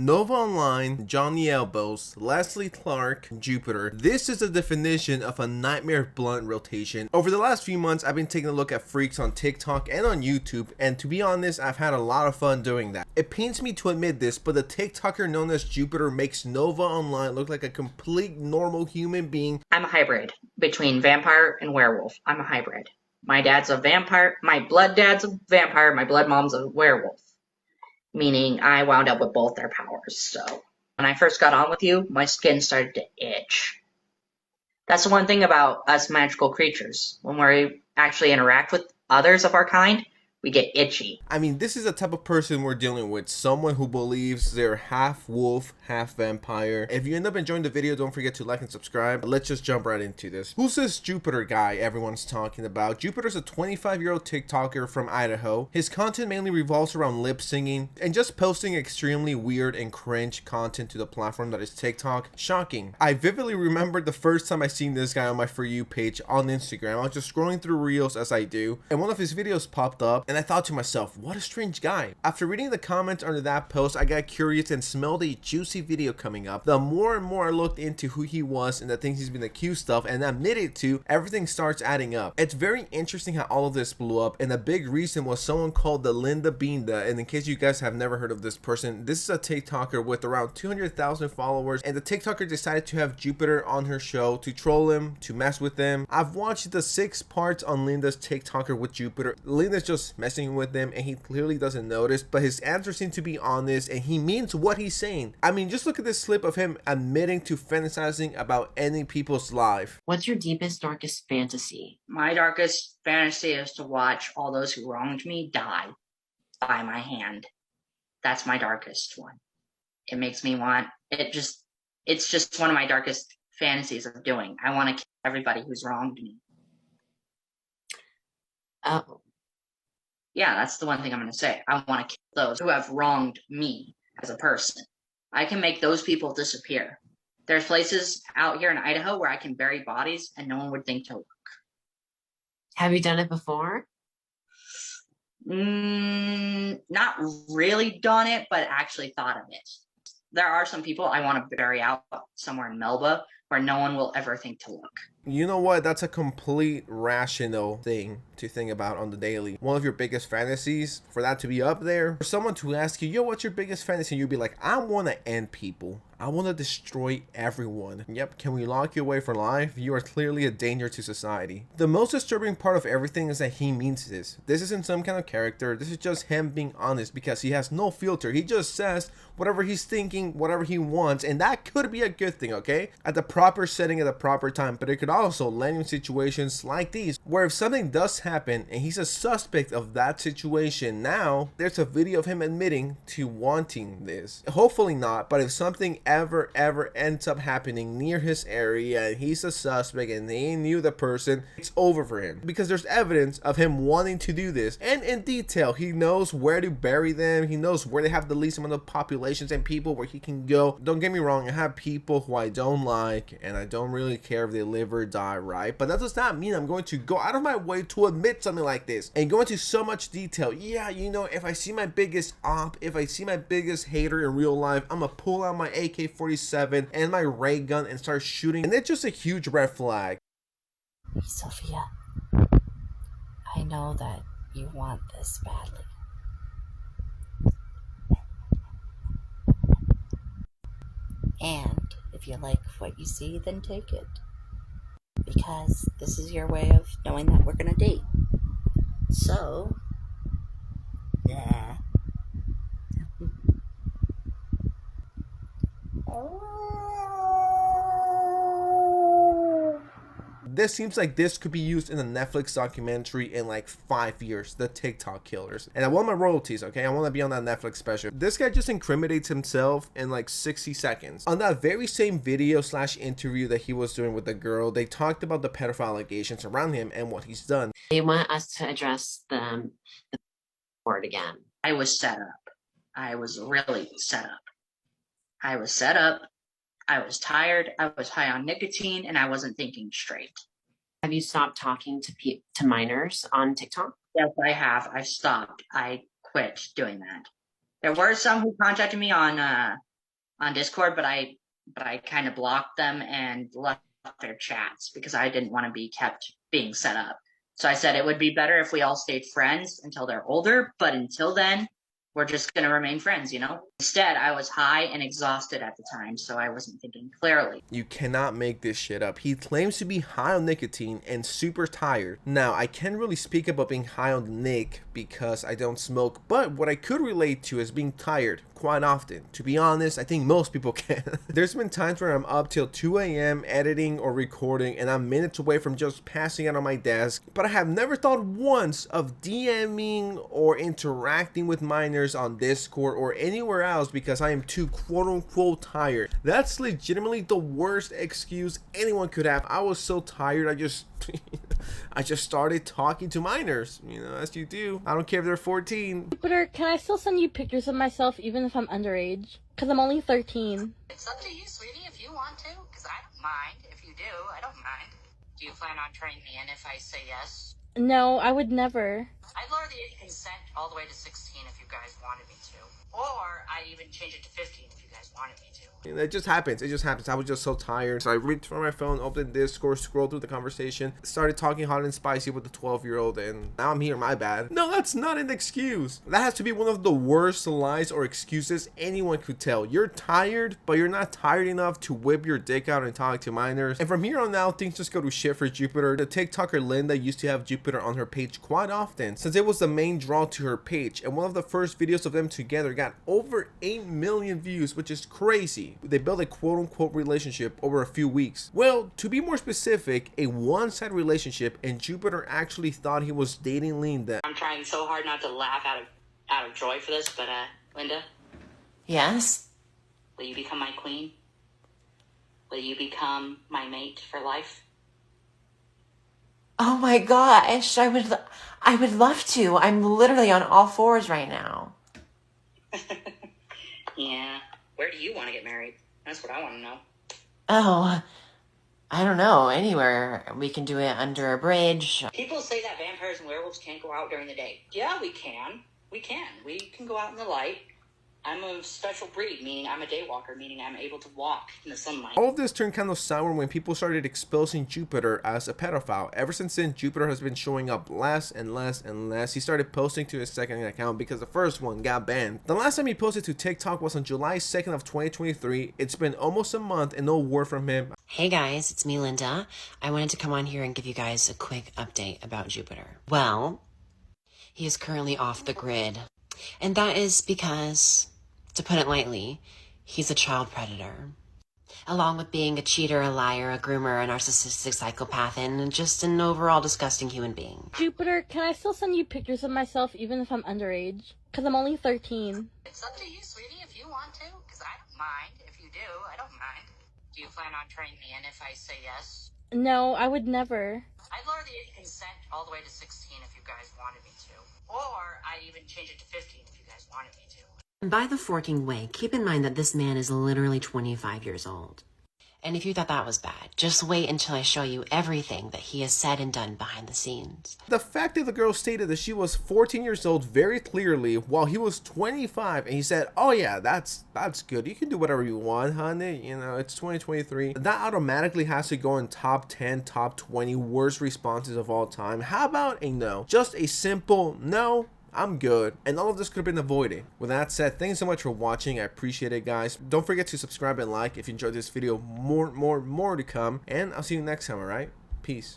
Nova Online, Johnny Elbows, Leslie Clark, Jupiter. This is the definition of a nightmare blunt rotation. Over the last few months, I've been taking a look at freaks on TikTok and on YouTube, and to be honest, I've had a lot of fun doing that. It pains me to admit this, but the TikToker known as Jupiter makes Nova Online look like a complete normal human being. I'm a hybrid between vampire and werewolf. I'm a hybrid. My dad's a vampire, my blood dad's a vampire, my blood mom's a werewolf. Meaning I wound up with both their powers. So when I first got on with you, my skin started to itch. That's the one thing about us magical creatures. When we actually interact with others of our kind, we get itchy. I mean, this is the type of person we're dealing with. Someone who believes they're half wolf, half vampire. If you end up enjoying the video, don't forget to like and subscribe. Let's just jump right into this. Who's this Jupiter guy everyone's talking about? Jupiter's a 25-year-old TikToker from Idaho. His content mainly revolves around lip singing and just posting extremely weird and cringe content to the platform that is TikTok. Shocking. I vividly remember the first time I seen this guy on my For You page on Instagram. I was just scrolling through Reels as I do, and one of his videos popped up, and I thought to myself, what a strange guy. After reading the comments under that post, I got curious and smelled a juicy video coming up. The more and more I looked into who he was and the things he's been accused of and admitted to, everything starts adding up. It's very interesting how all of this blew up, and a big reason was someone called the Linda Binda. And in case you guys have never heard of this person, this is a TikToker with around 200,000 followers, and the TikToker decided to have Jupiter on her show to troll him, to mess with him. I've watched the 6 parts on Linda's TikToker with Jupiter. Linda's just messing with him, and he clearly doesn't notice, but his answers seem to be honest, and he means what he's saying. I mean, just look at this clip of him admitting to fantasizing about ending people's life. What's your deepest, darkest fantasy? My darkest fantasy is to watch all those who wronged me die by my hand. That's my darkest one. It makes me want it's just one of my darkest fantasies of doing. I want to kill everybody who's wronged me. Oh. Yeah, that's the one thing I'm going to say. I want to kill those who have wronged me as a person. I can make those people disappear. There's places out here in Idaho where I can bury bodies and no one would think to look. Have you done it before? Not really done it, but actually thought of it. There are some people I want to bury out somewhere in Melba where no one will ever think to look. You know what? That's a complete rational thing to think about on the daily. One of your biggest fantasies, for that to be up there, for someone to ask you, yo, what's your biggest fantasy? And you'd be like, I want to end people. I want to destroy everyone. Yep, can we lock you away for life? You are clearly a danger to society. The most disturbing part of everything is that he means this. This isn't some kind of character. This is just him being honest because he has no filter. He just says whatever he's thinking, whatever he wants, and that could be a good thing, okay? At the proper setting, at the proper time, but it could also land in situations like these, where if something does happen and he's a suspect of that situation, now there's a video of him admitting to wanting this. Hopefully not, but if something ever ends up happening near his area and he's a suspect and they knew the person, it's over for him because there's evidence of him wanting to do this, and in detail. He knows where to bury them, he knows where they have the least amount of populations and people where he can go. Don't get me wrong, I have people who I don't like and I don't really care if they live or die, right? But that does not mean I'm going to go out of my way to admit something like this and go into so much detail. Yeah, you know, if I see my biggest op, if I see my biggest hater in real life, I'm gonna pull out my AK-47 and my ray gun and start shooting, and it's just a huge red flag. Sophia, I know that you want this badly. And if you like what you see, then take it. Because this is your way of knowing that we're gonna date. So, yeah. This seems like this could be used in a Netflix documentary in like 5 years, the TikTok killers. And I want my royalties, okay? I want to be on that Netflix special. This guy just incriminates himself in like 60 seconds. On that very same video / interview that he was doing with the girl, they talked about the pedophile allegations around him and what he's done. They want us to address the board again. I was set up. I was really set up. I was set up. I was tired. I was high on nicotine, and I wasn't thinking straight. Have you stopped talking to minors on TikTok? Yes, I have. I stopped. I quit doing that. There were some who contacted me on on Discord, but I kind of blocked them and left their chats because I didn't want to be kept being set up. So I said it would be better if we all stayed friends until they're older, but until then, we're just going to remain friends, you know? Instead, I was high and exhausted at the time, so I wasn't thinking clearly. You cannot make this shit up. He claims to be high on nicotine and super tired. Now, I can't really speak about being high on nic because I don't smoke, but what I could relate to is being tired quite often. To be honest, I think most people can. There's been times where I'm up till 2 a.m. editing or recording and I'm minutes away from just passing out on my desk, but I have never thought once of DMing or interacting with minors on Discord or anywhere else because I am too quote-unquote tired. That's legitimately the worst excuse anyone could have. I was so tired, I just started talking to minors, you know, as you do. I don't care if they're 14. Jupiter, can I still send you pictures of myself even if I'm underage? Because I'm only 13. It's up to you, sweetie, if you want to, because I don't mind. If you do, I don't mind. Do you plan on turning me in if I say yes? No, I would never. I'd lower the age of consent all the way to 16 if you guys wanted me to. Or I'd even change it to 15 if you guys wanted me to. It just happens. It just happens. I was just so tired. So I reached for my phone, opened Discord, scrolled through the conversation, started talking hot and spicy with the 12-year-old, and now I'm here. My bad. No, that's not an excuse. That has to be one of the worst lies or excuses anyone could tell. You're tired, but you're not tired enough to whip your dick out and talk to minors. And from here on out, things just go to shit for Jupiter. The TikToker Linda used to have Jupiter on her page quite often, since it was the main draw to her page. And one of the first videos of them together got over 8 million views, which is crazy. They built a quote-unquote relationship over a few weeks. Well, to be more specific, a one-sided relationship, and Jupiter actually thought he was dating Linda. I'm trying so hard not to laugh out of joy for this, but Linda, Yes? will you become my queen? Will you become my mate for life? Oh my gosh, I would love to. I'm literally on all fours right now. Yeah. Where do you want to get married? That's what I want to know. Oh, I don't know. Anywhere. We can do it under a bridge. People say that vampires and werewolves can't go out during the day. Yeah, we can. We can. We can go out in the light. I'm a special breed, meaning I'm a daywalker, meaning I'm able to walk in the sunlight. All of this turned kind of sour when people started exposing Jupiter as a pedophile. Ever since then, Jupiter has been showing up less and less and less. He started posting to his second account because the first one got banned. The last time he posted to TikTok was on July 2nd of 2023. It's been almost a month and no word from him. Hey guys, it's me, Linda. I wanted to come on here and give you guys a quick update about Jupiter. Well, he is currently off the grid. And that is because, to put it lightly, he's a child predator. Along with being a cheater, a liar, a groomer, a narcissistic psychopath, and just an overall disgusting human being. Jupiter, can I still send you pictures of myself even if I'm underage? Because I'm only 13. It's up to you, sweetie, if you want to, because I don't mind. If you do, I don't mind. Do you plan on turning me in if I say yes? No, I would never. I'd lower the age of consent all the way to 16 if you guys wanted me to. Or I'd even change it to 15 if you guys wanted me to. And by the forking way, keep in mind that this man is literally 25 years old. And if you thought that was bad, just wait until I show you everything that he has said and done behind the scenes. The fact that the girl stated that she was 14 years old very clearly while he was 25, and he said, oh yeah, that's good, you can do whatever you want, honey, you know, it's 2023. That automatically has to go in top 10, top 20 worst responses of all time. How about a no? Just a simple no. I'm good, and all of this could have been avoided. With that said, thanks so much for watching. I appreciate it, guys. Don't forget to subscribe and like if you enjoyed this video. More to come, and I'll see you next time. All right, peace.